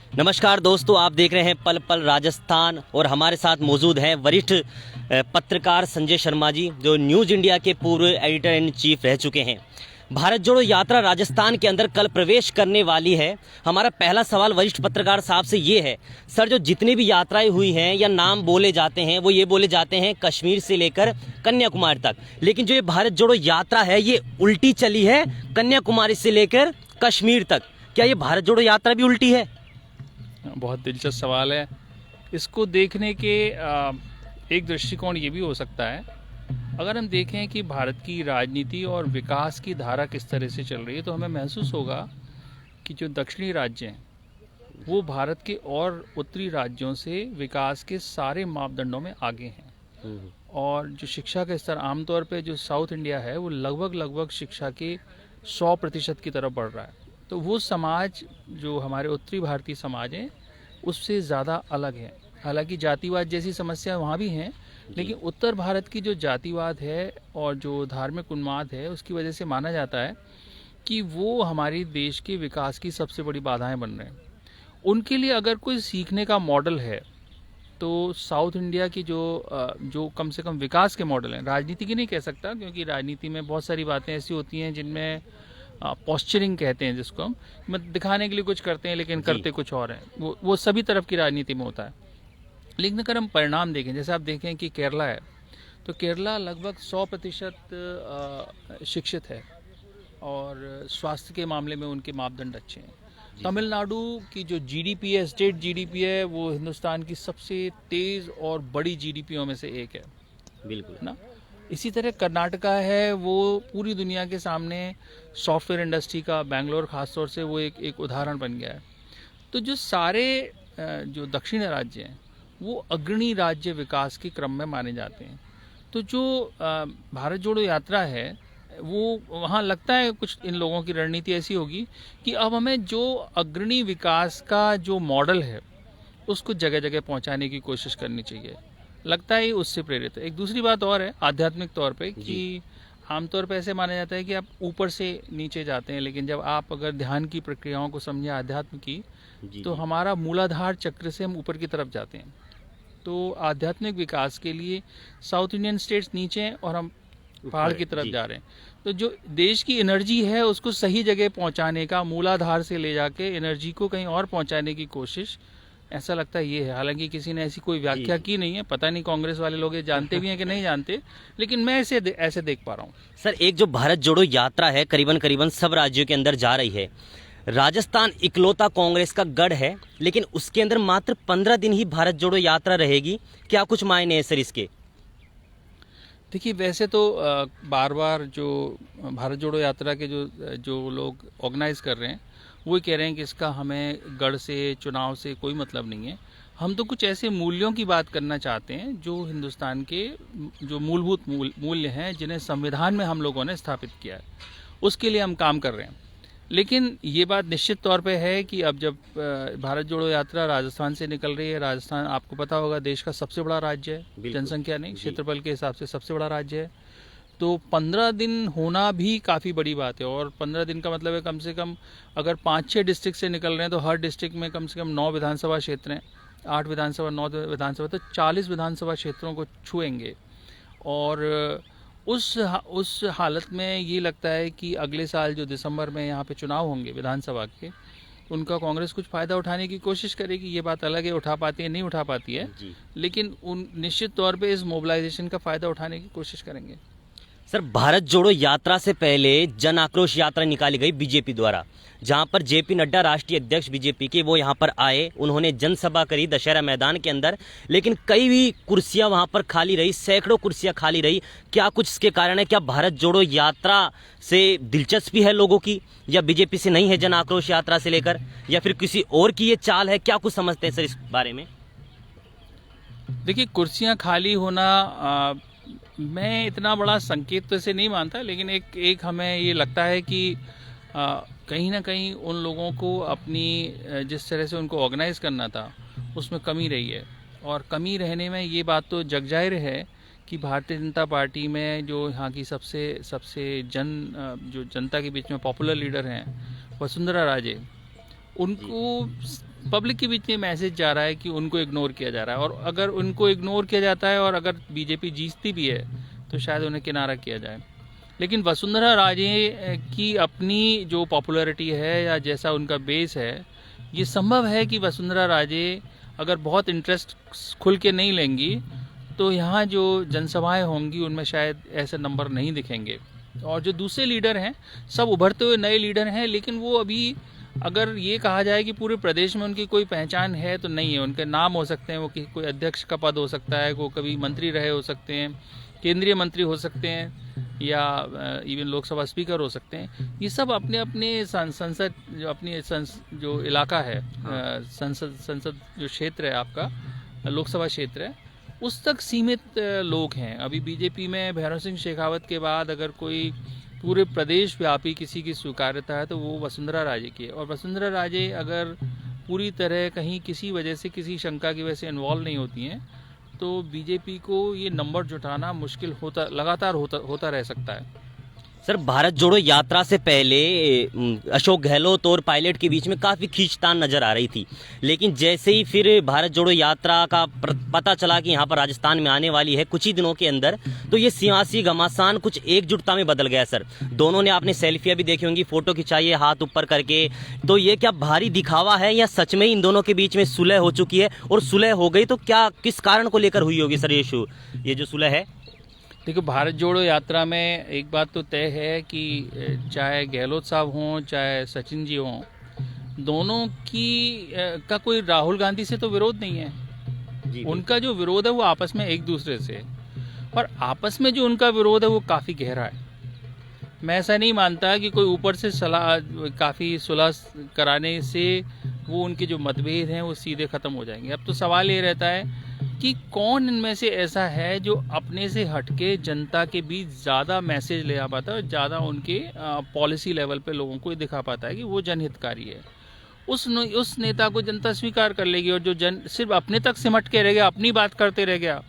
नमस्कार दोस्तों, आप देख रहे हैं पल पल राजस्थान और हमारे साथ मौजूद हैं वरिष्ठ पत्रकार संजय शर्मा जी, जो न्यूज़ इंडिया के पूर्व एडिटर इन चीफ रह चुके हैं। भारत जोड़ो यात्रा राजस्थान के अंदर कल प्रवेश करने वाली है। हमारा पहला सवाल वरिष्ठ पत्रकार साहब से ये है, सर, जो जितनी भी यात्राएं हुई हैं या नाम बोले जाते हैं वो ये बोले जाते हैं कश्मीर से लेकर कन्याकुमारी तक, लेकिन जो ये भारत जोड़ो यात्रा है ये उल्टी चली है कन्याकुमारी से लेकर कश्मीर तक। क्या ये भारत जोड़ो यात्रा भी उल्टी है? बहुत दिलचस्प सवाल है। इसको देखने के एक दृष्टिकोण ये भी हो सकता है, अगर हम देखें कि भारत की राजनीति और विकास की धारा किस तरह से चल रही है तो हमें महसूस होगा कि जो दक्षिणी राज्य हैं वो भारत के और उत्तरी राज्यों से विकास के सारे मापदंडों में आगे हैं। और जो शिक्षा का स्तर आमतौर पे जो साउथ इंडिया है वो लगभग शिक्षा के 100% की तरफ बढ़ रहा है। तो वो समाज जो हमारे उत्तरी भारतीय समाज हैं उससे ज़्यादा अलग है। हालांकि जातिवाद जैसी समस्या वहाँ भी हैं, लेकिन उत्तर भारत की जो जातिवाद है और जो धार्मिक उन्माद है उसकी वजह से माना जाता है कि वो हमारे देश के विकास की सबसे बड़ी बाधाएं बन रहे हैं। उनके लिए अगर कोई सीखने का मॉडल है तो साउथ इंडिया की जो कम से कम विकास के मॉडल हैं, राजनीति की नहीं कह सकता क्योंकि राजनीति में बहुत सारी बातें ऐसी होती हैं जिनमें पॉस्चरिंग कहते हैं, जिसको हम दिखाने के लिए कुछ करते हैं लेकिन करते कुछ और हैं। वो सभी तरफ की राजनीति में होता है। लेकिन अगर हम परिणाम देखें, जैसे आप देखें कि केरला है तो केरला लगभग 100% शिक्षित है और स्वास्थ्य के मामले में उनके मापदंड अच्छे हैं। तमिलनाडु की जो जीडीपी है, स्टेट जीडीपी है, वो हिंदुस्तान की सबसे तेज़ और बड़ी जीडीपीओं में से एक है। बिल्कुल ना। इसी तरह कर्नाटका है, वो पूरी दुनिया के सामने सॉफ्टवेयर इंडस्ट्री का, बेंगलोर खासतौर से वो एक उदाहरण बन गया है। तो जो सारे जो दक्षिण राज्य हैं वो अग्रणी राज्य विकास के क्रम में माने जाते हैं। तो जो भारत जोड़ो यात्रा है वो वहाँ लगता है कुछ इन लोगों की रणनीति ऐसी होगी कि अब हमें जो अग्रणी विकास का जो मॉडल है उसको जगह जगह पहुँचाने की कोशिश करनी चाहिए। लगता है उससे प्रेरित है। एक दूसरी बात और है आध्यात्मिक तौर पे कि आमतौर पे ऐसे माना जाता है कि आप ऊपर से नीचे जाते हैं, लेकिन जब आप अगर ध्यान की प्रक्रियाओं को समझें आध्यात्म की तो हमारा मूलाधार चक्र से हम ऊपर की तरफ जाते हैं। तो आध्यात्मिक विकास के लिए साउथ इंडियन स्टेट्स नीचे हैं और हम पहाड़ की तरफ जा रहे हैं। तो जो देश की एनर्जी है उसको सही जगह पहुंचाने का, मूलाधार से ले जाके एनर्जी को कहीं और पहुंचाने की कोशिश, ऐसा लगता है ये है। हालांकि किसी ने ऐसी कोई व्याख्या की नहीं है, पता नहीं कांग्रेस वाले लोग ये जानते भी हैं कि नहीं जानते, लेकिन मैं ऐसे देख पा रहा हूँ। सर, एक जो भारत जोड़ो यात्रा है करीबन सब राज्यों के अंदर जा रही है। राजस्थान इकलौता कांग्रेस का गढ़ है, लेकिन उसके अंदर मात्र 15 दिन ही भारत जोड़ो यात्रा रहेगी। क्या कुछ मायने हैं सर इसके? देखिए, वैसे तो बार बार जो भारत जोड़ो यात्रा के जो लोग ऑर्गेनाइज कर रहे हैं वो कह रहे हैं कि इसका हमें गढ़ से, चुनाव से कोई मतलब नहीं है। हम तो कुछ ऐसे मूल्यों की बात करना चाहते हैं जो हिंदुस्तान के जो मूलभूत मूल्य हैं जिन्हें संविधान में हम लोगों ने स्थापित किया है, उसके लिए हम काम कर रहे हैं। लेकिन ये बात निश्चित तौर पे है कि अब जब भारत जोड़ो यात्रा राजस्थान से निकल रही है, राजस्थान आपको पता होगा देश का सबसे बड़ा राज्य है, जनसंख्या नहीं क्षेत्रफल के हिसाब से सबसे बड़ा राज्य है। तो 15 दिन होना भी काफ़ी बड़ी बात है। और 15 दिन का मतलब है कम से कम अगर 5-6 डिस्ट्रिक्ट से निकल रहे हैं तो हर डिस्ट्रिक्ट में कम से कम 9 विधानसभा क्षेत्र हैं, 8 विधानसभा 9 विधानसभा, तो 40 विधानसभा क्षेत्रों को छुएंगे। और उस हालत में ये लगता है कि अगले साल जो दिसंबर में यहाँ पे चुनाव होंगे विधानसभा के, उनका कांग्रेस कुछ फ़ायदा उठाने की कोशिश करेगी। ये बात अलग है उठा पाती है नहीं उठा पाती है, लेकिन उन निश्चित तौर पे इस मोबिलाइजेशन का फ़ायदा उठाने की कोशिश करेंगे। सर, भारत जोड़ो यात्रा से पहले जन आक्रोश यात्रा निकाली गई बीजेपी द्वारा, जहां पर जेपी नड्डा राष्ट्रीय अध्यक्ष बीजेपी के वो यहां पर आए, उन्होंने जनसभा करी दशहरा मैदान के अंदर, लेकिन कई भी कुर्सियां वहां पर खाली रही, सैकड़ों कुर्सियां खाली रही। क्या कुछ इसके कारण है? क्या भारत जोड़ो यात्रा से दिलचस्पी है लोगों की, या बीजेपी से नहीं है जन आक्रोश यात्रा से लेकर, या फिर किसी और की ये चाल है? क्या कुछ समझते हैं सर इस बारे में? देखिए, कुर्सियां खाली होना मैं इतना बड़ा संकेत तो इसे नहीं मानता, लेकिन एक हमें ये लगता है कि कहीं ना कहीं उन लोगों को अपनी जिस तरह से उनको ऑर्गेनाइज करना था उसमें कमी रही है। और कमी रहने में ये बात तो जग जाहिर है कि भारतीय जनता पार्टी में जो यहाँ की सबसे जो जनता के बीच में पॉपुलर लीडर हैं वसुंधरा राजे, उनको पब्लिक के बीच में मैसेज जा रहा है कि उनको इग्नोर किया जा रहा है, और अगर उनको इग्नोर किया जाता है और अगर बीजेपी जीतती भी है तो शायद उन्हें किनारा किया जाए। लेकिन वसुंधरा राजे की अपनी जो पॉपुलैरिटी है या जैसा उनका बेस है, ये संभव है कि वसुंधरा राजे अगर बहुत इंटरेस्ट खुल के नहीं लेंगी तो यहाँ जो जनसभाएं होंगी उनमें शायद ऐसे नंबर नहीं दिखेंगे। और जो दूसरे लीडर हैं सब उभरते हुए नए लीडर हैं, लेकिन वो अभी अगर ये कहा जाए कि पूरे प्रदेश में उनकी कोई पहचान है तो नहीं है। उनके नाम हो सकते हैं, वो कोई अध्यक्ष का पद हो सकता है, वो कभी मंत्री रहे हो सकते हैं, केंद्रीय मंत्री हो सकते हैं, या इवन लोकसभा स्पीकर हो सकते हैं। ये सब अपने अपने संसद जो अपनी जो इलाका है, संसद जो क्षेत्र है आपका, लोकसभा क्षेत्र है, उस तक सीमित लोग हैं। अभी बीजेपी में भैरव सिंह शेखावत के बाद अगर कोई पूरे प्रदेश व्यापी किसी की स्वीकार्यता है तो वो वसुंधरा राजे की है। और वसुंधरा राजे अगर पूरी तरह कहीं किसी वजह से, किसी शंका की वजह से इन्वॉल्व नहीं होती हैं तो बीजेपी को ये नंबर जुटाना मुश्किल लगातार होता रह सकता है। सर, भारत जोड़ो यात्रा से पहले अशोक गहलोत और पायलट के बीच में काफ़ी खींचतान नजर आ रही थी, लेकिन जैसे ही फिर भारत जोड़ो यात्रा का पता चला कि यहाँ पर राजस्थान में आने वाली है कुछ ही दिनों के अंदर, तो ये सियासी घमासान कुछ एकजुटता में बदल गया। सर, दोनों ने आपने सेल्फियाँ भी देखी होंगी, फोटो खिंचाई है हाथ ऊपर करके, तो ये क्या भारी दिखावा है या सच में इन दोनों के बीच में सुलह हो चुकी है? और सुलह हो गई तो क्या, किस कारण को लेकर हुई होगी सर ये जो सुलह है? देखो, भारत जोड़ो यात्रा में एक बात तो तय है कि चाहे गहलोत साहब हों चाहे सचिन जी हों, दोनों की का कोई राहुल गांधी से तो विरोध नहीं है जी। उनका जो विरोध है वो आपस में एक दूसरे से, और आपस में जो उनका विरोध है वो काफ़ी गहरा है। मैं ऐसा नहीं मानता कि कोई ऊपर से काफ़ी सुलह कराने से वो उनके जो मतभेद हैं वो सीधे ख़त्म हो जाएंगे। अब तो सवाल ये रहता है कि कौन इनमें से ऐसा है जो अपने से हटके जनता के बीच ज़्यादा मैसेज ले आ पाता है और ज़्यादा उनके पॉलिसी लेवल पे लोगों को दिखा पाता है कि वो जनहितकारी है। उस नेता को जनता स्वीकार कर लेगी, और जो सिर्फ अपने तक सिमट के रह गया, अपनी बात करते रह गया,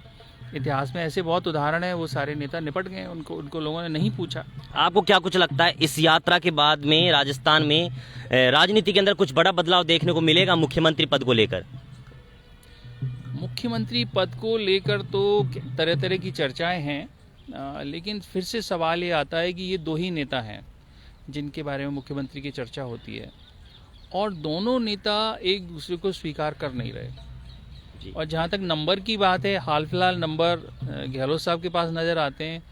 इतिहास में ऐसे बहुत उदाहरण है, वो सारे नेता निपट गए, उनको लोगों ने नहीं पूछा। आपको क्या कुछ लगता है इस यात्रा के बाद में राजस्थान में राजनीति के अंदर कुछ बड़ा बदलाव देखने को मिलेगा मुख्यमंत्री पद को लेकर? मुख्यमंत्री पद को लेकर तो तरह तरह की चर्चाएं हैं, लेकिन फिर से सवाल ये आता है कि ये दो ही नेता हैं जिनके बारे में मुख्यमंत्री की चर्चा होती है, और दोनों नेता एक दूसरे को स्वीकार कर नहीं रहे। और जहाँ तक नंबर की बात है, हाल फिलहाल नंबर गहलोत साहब के पास नज़र आते हैं,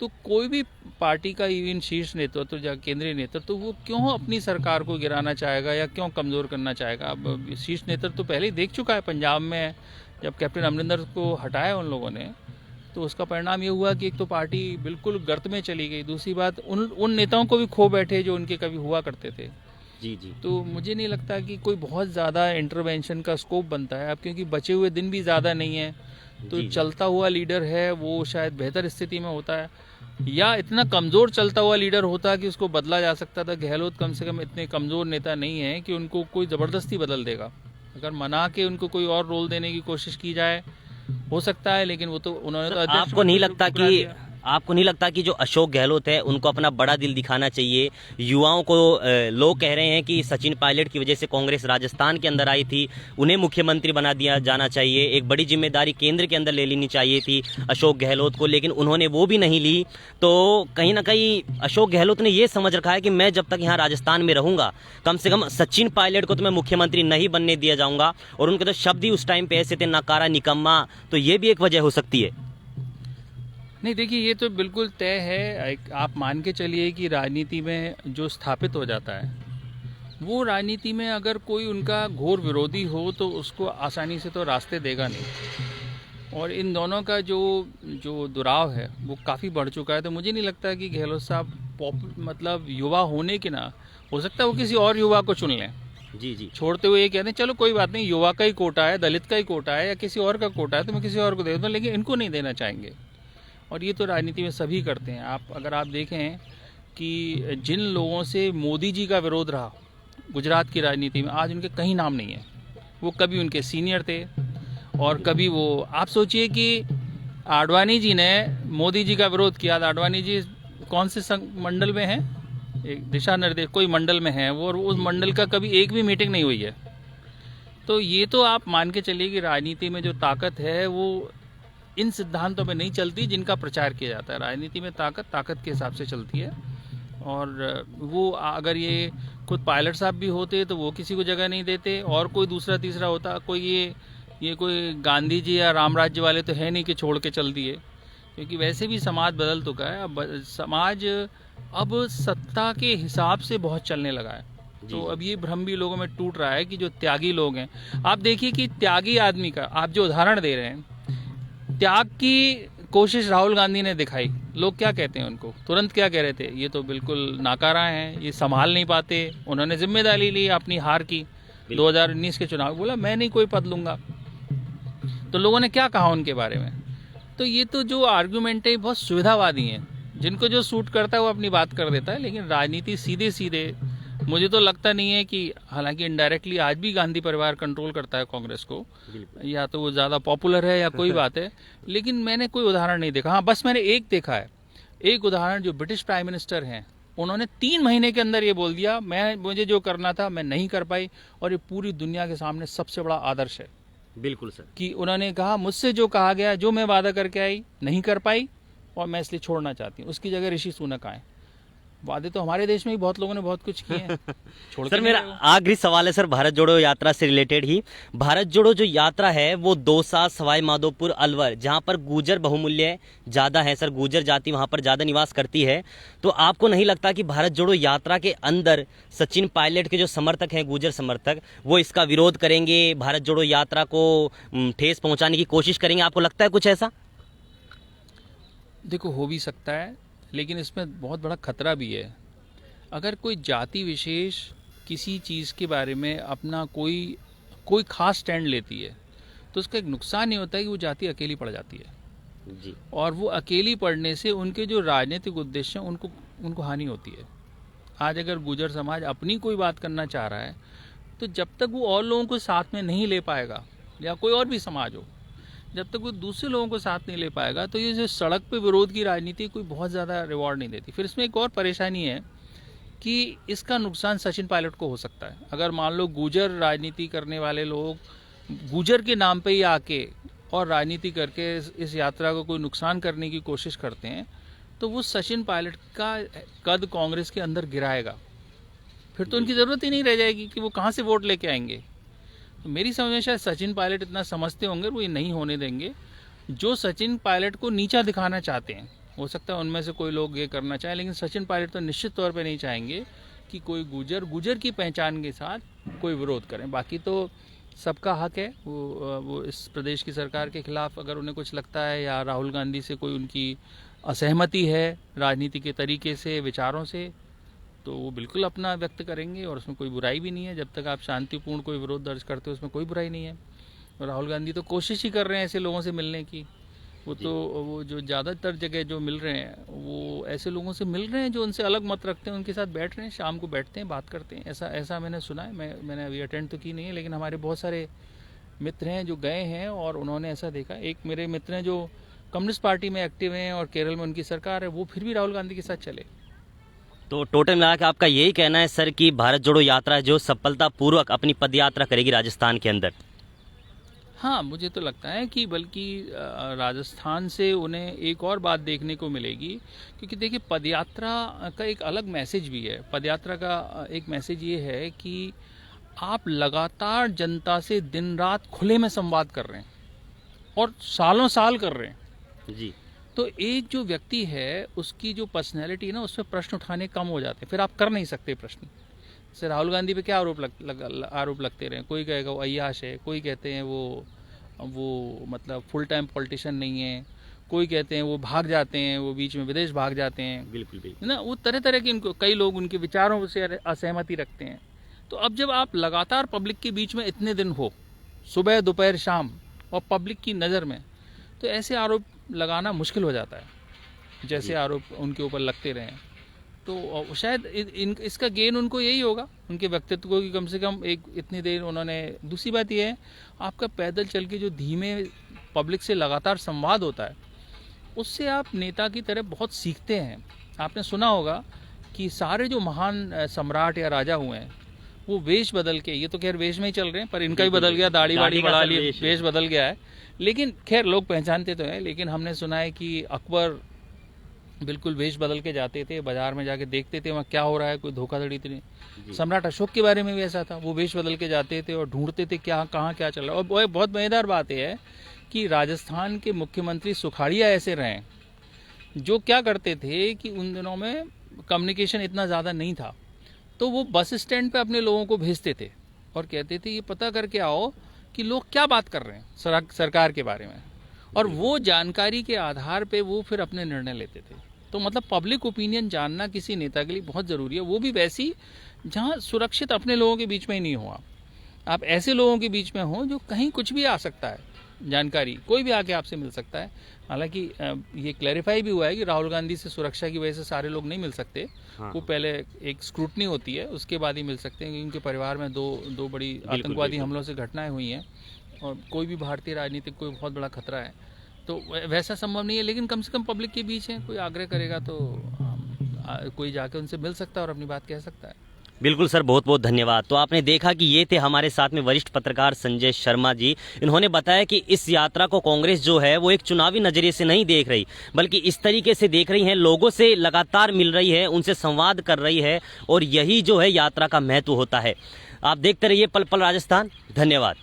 तो कोई भी पार्टी का इवन शीर्ष नेतृत्व या केंद्रीय नेतृत्व तो वो क्यों अपनी सरकार को गिराना चाहेगा या क्यों कमज़ोर करना चाहेगा? अब शीर्ष नेतृत्व तो पहले ही देख चुका है। पंजाब में जब कैप्टन अमरिंदर को हटाया उन लोगों ने, तो उसका परिणाम ये हुआ कि एक तो पार्टी बिल्कुल गर्त में चली गई, दूसरी बात उन नेताओं को भी खो बैठे जो उनके कभी हुआ करते थे। जी जी। तो मुझे नहीं लगता कि कोई बहुत ज़्यादा इंटरवेंशन का स्कोप बनता है अब, क्योंकि बचे हुए दिन भी ज़्यादा नहीं है। तो चलता हुआ लीडर है वो शायद बेहतर स्थिति में होता है, या इतना कमज़ोर चलता हुआ लीडर होता कि उसको बदला जा सकता था। गहलोत कम से कम इतने कमज़ोर नेता नहीं है कि उनको कोई ज़बरदस्ती बदल देगा। अगर मना के उनको कोई और रोल देने की कोशिश की जाए हो सकता है, लेकिन वो तो उन्होंने तो आपको नहीं लगता कि जो अशोक गहलोत है उनको अपना बड़ा दिल दिखाना चाहिए? युवाओं को लोग कह रहे हैं कि सचिन पायलट की वजह से कांग्रेस राजस्थान के अंदर आई थी, उन्हें मुख्यमंत्री बना दिया जाना चाहिए, एक बड़ी जिम्मेदारी केंद्र के अंदर ले लेनी चाहिए थी अशोक गहलोत को, लेकिन उन्होंने वो भी नहीं ली। तो कहीं ना कहीं अशोक गहलोत ने ये समझ रखा है कि मैं जब तक यहाँ राजस्थान में रहूँगा, कम से कम सचिन पायलट को तो मैं मुख्यमंत्री नहीं बनने दिया जाऊँगा। और उनके तो शब्द ही उस टाइम पे ऐसे थे, नकारा, निकम्मा, तो ये भी एक वजह हो सकती है। नहीं, देखिए, ये तो बिल्कुल तय है। आप मान के चलिए कि राजनीति में जो स्थापित हो जाता है, वो राजनीति में अगर कोई उनका घोर विरोधी हो तो उसको आसानी से तो रास्ते देगा नहीं। और इन दोनों का जो दुराव है वो काफ़ी बढ़ चुका है। तो मुझे नहीं लगता कि गहलोत साहब मतलब युवा होने के ना, हो सकता है वो किसी और युवा को चुन लें। जी जी। छोड़ते हुए ये कहते हैं चलो कोई बात नहीं, युवा का ही कोटा है, दलित का ही कोटा है, या किसी और का कोटा है तो मैं किसी और को दे दूँ, लेकिन इनको नहीं देना चाहेंगे। और ये तो राजनीति में सभी करते हैं। अगर आप देखें कि जिन लोगों से मोदी जी का विरोध रहा गुजरात की राजनीति में, आज उनके कहीं नाम नहीं है। वो कभी उनके सीनियर थे और कभी वो, आप सोचिए कि आडवाणी जी ने मोदी जी का विरोध किया। आडवाणी जी कौन से मंडल में हैं? एक दिशा निर्देश कोई मंडल में है वो, और उस मंडल का कभी एक भी मीटिंग नहीं हुई है। तो ये तो आप मान के चलिए कि राजनीति में जो ताकत है वो इन सिद्धांतों पे नहीं चलती जिनका प्रचार किया जाता है। राजनीति में ताकत के हिसाब से चलती है। और वो अगर ये खुद पायलट साहब भी होते तो वो किसी को जगह नहीं देते, और कोई दूसरा तीसरा होता, कोई ये कोई गांधी जी या राम राज्य वाले तो है नहीं कि छोड़ के चल दिए, क्योंकि वैसे भी समाज बदल चुका है। अब समाज अब सत्ता के हिसाब से बहुत चलने लगा है। तो अब ये भ्रम भी लोगों में टूट रहा है कि जो त्यागी लोग हैं, आप देखिए कि त्यागी आदमी का आप जो उदाहरण दे रहे हैं, त्याग की कोशिश राहुल गांधी ने दिखाई, लोग क्या कहते हैं उनको, तुरंत क्या कह रहे थे, ये तो बिल्कुल नाकारा हैं, ये संभाल नहीं पाते। उन्होंने जिम्मेदारी ली अपनी हार की 2019 के चुनाव, बोला मैं नहीं कोई पद लूंगा। तो लोगों ने क्या कहा उनके बारे में। तो ये तो जो आर्गुमेंट है बहुत सुविधावादी हैं, जिनको जो सूट करता है वो अपनी बात कर देता है। लेकिन राजनीति सीधे सीधे मुझे तो लगता नहीं है कि, हालांकि इनडायरेक्टली आज भी गांधी परिवार कंट्रोल करता है कांग्रेस को, या तो वो ज़्यादा पॉपुलर है या कोई बात है, लेकिन मैंने कोई उदाहरण नहीं देखा। हाँ, बस मैंने एक देखा है, एक उदाहरण, जो ब्रिटिश प्राइम मिनिस्टर हैं, उन्होंने 3 महीने के अंदर ये बोल दिया मुझे जो करना था मैं नहीं कर पाई, और ये पूरी दुनिया के सामने सबसे बड़ा आदर्श है। बिल्कुल सर, कि उन्होंने कहा मुझसे जो कहा गया, जो मैं वादा करके आई नहीं कर पाई, और मैं इसलिए छोड़ना चाहती हूँ। उसकी जगह ऋषि सुनक आए। वादे तो हमारे देश में भी बहुत लोगों ने बहुत कुछ किए हैं। सर मेरा आखिरी सवाल है सर, भारत जोड़ो यात्रा से रिलेटेड ही। भारत जोड़ो जो यात्रा है वो दौसा, सवाई माधोपुर, अलवर, जहां पर गुर्जर बहुमूल्य ज्यादा है सर, गुर्जर जाति वहां पर ज्यादा निवास करती है। तो आपको नहीं लगता कि भारत जोड़ो यात्रा के अंदर सचिन पायलट के जो समर्थक हैं, गुर्जर समर्थक, वो इसका विरोध करेंगे, भारत जोड़ो यात्रा को ठेस पहुंचाने की कोशिश करेंगे? आपको लगता है कुछ ऐसा? देखो, हो भी सकता है, लेकिन इसमें बहुत बड़ा खतरा भी है। अगर कोई जाति विशेष किसी चीज़ के बारे में अपना कोई खास स्टैंड लेती है, तो उसका एक नुकसान ये होता है कि वो जाति अकेली पड़ जाती है जी। और वो अकेली पड़ने से उनके जो राजनीतिक उद्देश्य हैं उनको हानि होती है। आज अगर गुर्जर समाज अपनी कोई बात करना चाह रहा है, तो जब तक वो और लोगों को साथ में नहीं ले पाएगा, या कोई और भी समाज हो, जब तक वो दूसरे लोगों को साथ नहीं ले पाएगा, तो ये जो सड़क पे विरोध की राजनीति कोई बहुत ज़्यादा रिवॉर्ड नहीं देती। फिर इसमें एक और परेशानी है कि इसका नुकसान सचिन पायलट को हो सकता है। अगर मान लो गुर्जर राजनीति करने वाले लोग गुर्जर के नाम पे ही आके और राजनीति करके इस यात्रा को कोई नुकसान करने की कोशिश करते हैं, तो वो सचिन पायलट का कद कांग्रेस के अंदर गिराएगा। फिर तो उनकी ज़रूरत ही नहीं रह जाएगी कि वो कहाँ से वोट लेके आएंगे। तो मेरी समझ में शायद सचिन पायलट इतना समझते होंगे, वो ये नहीं होने देंगे। जो सचिन पायलट को नीचा दिखाना चाहते हैं, हो सकता है उनमें से कोई लोग ये करना चाहें, लेकिन सचिन पायलट तो निश्चित तौर पे नहीं चाहेंगे कि कोई गुर्जर की पहचान के साथ कोई विरोध करें। बाकी तो सबका हक है, वो इस प्रदेश की सरकार के खिलाफ अगर उन्हें कुछ लगता है, या राहुल गांधी से कोई उनकी असहमति है राजनीति के तरीके से, विचारों से, तो वो बिल्कुल अपना व्यक्त करेंगे, और उसमें कोई बुराई भी नहीं है। जब तक आप शांतिपूर्ण कोई विरोध दर्ज करते हो, उसमें कोई बुराई नहीं है। और राहुल गांधी तो कोशिश ही कर रहे हैं ऐसे लोगों से मिलने की। वो जो ज़्यादातर जगह जो मिल रहे हैं, वो ऐसे लोगों से मिल रहे हैं जो उनसे अलग मत रखते हैं, उनके साथ बैठ रहे हैं, शाम को बैठते हैं, बात करते हैं। ऐसा मैंने सुना है। मैंने अभी अटेंड तो की नहीं है, लेकिन हमारे बहुत सारे मित्र हैं जो गए हैं और उन्होंने ऐसा देखा। एक मेरे मित्र हैं जो कम्युनिस्ट पार्टी में एक्टिव हैं और केरल में उनकी सरकार है, वो फिर भी राहुल गांधी के साथ चले। तो टोटल मिला के आपका यही कहना है सर कि भारत जोड़ो यात्रा जो सफलतापूर्वक अपनी पदयात्रा करेगी राजस्थान के अंदर? हाँ, मुझे तो लगता है कि बल्कि राजस्थान से उन्हें एक और बात देखने को मिलेगी, क्योंकि देखिए पदयात्रा का एक अलग मैसेज भी है। पदयात्रा का एक मैसेज ये है कि आप लगातार जनता से दिन रात खुले में संवाद कर रहे हैं, और सालों साल कर रहे हैं जी। तो एक जो व्यक्ति है, उसकी जो पर्सनैलिटी है ना, उसमें प्रश्न उठाने कम हो जाते हैं। फिर आप कर नहीं सकते प्रश्न। जैसे राहुल गांधी पे क्या आरोप लगते रहे, कोई कहेगा वो अय्याश है, कोई कहते हैं वो मतलब फुल टाइम पॉलिटिशियन नहीं है, कोई कहते हैं वो भाग जाते हैं, वो बीच में विदेश भाग जाते हैं। बिल्कुल ना, वो तरह तरह के कई लोग उनके विचारों से असहमति रखते हैं। तो अब जब आप लगातार पब्लिक के बीच में इतने दिन हो, सुबह दोपहर शाम, और पब्लिक की नज़र में, तो ऐसे आरोप लगाना मुश्किल हो जाता है, जैसे आरोप उनके ऊपर लगते रहे। तो शायद इसका गेन उनको यही होगा, उनके व्यक्तित्व को, कि कम से कम एक इतनी देर उन्होंने। दूसरी बात यह है, आपका पैदल चल के जो धीमे पब्लिक से लगातार संवाद होता है, उससे आप नेता की तरह बहुत सीखते हैं। आपने सुना होगा कि सारे जो महान सम्राट या राजा हुए हैं, वो वेश बदल के, ये तो खैर वेश में ही चल रहे हैं, पर इनका भी बदल गया, दाढ़ी दाढ़ी वाड़ी का बढ़ा सब ली, वेश है। वेश बदल गया है। लेकिन खैर लोग पहचानते तो हैं। लेकिन हमने सुना है कि अकबर बिल्कुल वेश बदल के जाते थे, बाजार में जाके देखते थे वहाँ क्या हो रहा है, कोई धोखाधड़ी तो नहीं। सम्राट अशोक के बारे में भी ऐसा था, वो वेश बदल के जाते थे और ढूंढते थे क्या कहाँ क्या चल रहा है। और वो बहुत मजेदार बात यह है कि राजस्थान के मुख्यमंत्री सुखाड़िया ऐसे रहे जो क्या करते थे कि उन दिनों में कम्युनिकेशन इतना ज़्यादा नहीं था, तो वो बस स्टैंड पे अपने लोगों को भेजते थे और कहते थे ये पता करके आओ कि लोग क्या बात कर रहे हैं सरकार के बारे में, और वो जानकारी के आधार पे वो फिर अपने निर्णय लेते थे। तो मतलब पब्लिक ओपिनियन जानना किसी नेता के लिए बहुत ज़रूरी है, वो भी वैसी जहाँ सुरक्षित अपने लोगों के बीच में ही नहीं हो। आप ऐसे लोगों के बीच में हो जो कहीं कुछ भी आ सकता है, जानकारी कोई भी आके आपसे मिल सकता है। हालांकि ये क्लैरिफाई भी हुआ है कि राहुल गांधी से सुरक्षा की वजह से सारे लोग नहीं मिल सकते। हाँ। वो पहले एक स्क्रूटनी होती है, उसके बाद ही मिल सकते हैं, क्योंकि उनके परिवार में दो बड़ी आतंकवादी हमलों से घटनाएं हुई हैं और कोई भी भारतीय राजनीतिक कोई बहुत बड़ा खतरा है, तो वैसा संभव नहीं है। लेकिन कम से कम पब्लिक के बीच है, कोई आग्रह करेगा तो कोई जाके उनसे मिल सकता है और अपनी बात कह सकता है। बिल्कुल सर, बहुत बहुत धन्यवाद। तो आपने देखा कि ये थे हमारे साथ में वरिष्ठ पत्रकार संजय शर्मा जी। इन्होंने बताया कि इस यात्रा को कांग्रेस जो है वो एक चुनावी नजरिए से नहीं देख रही, बल्कि इस तरीके से देख रही है, लोगों से लगातार मिल रही है, उनसे संवाद कर रही है, और यही जो है यात्रा का महत्व होता है। आप देखते रहिए पल पल राजस्थान। धन्यवाद।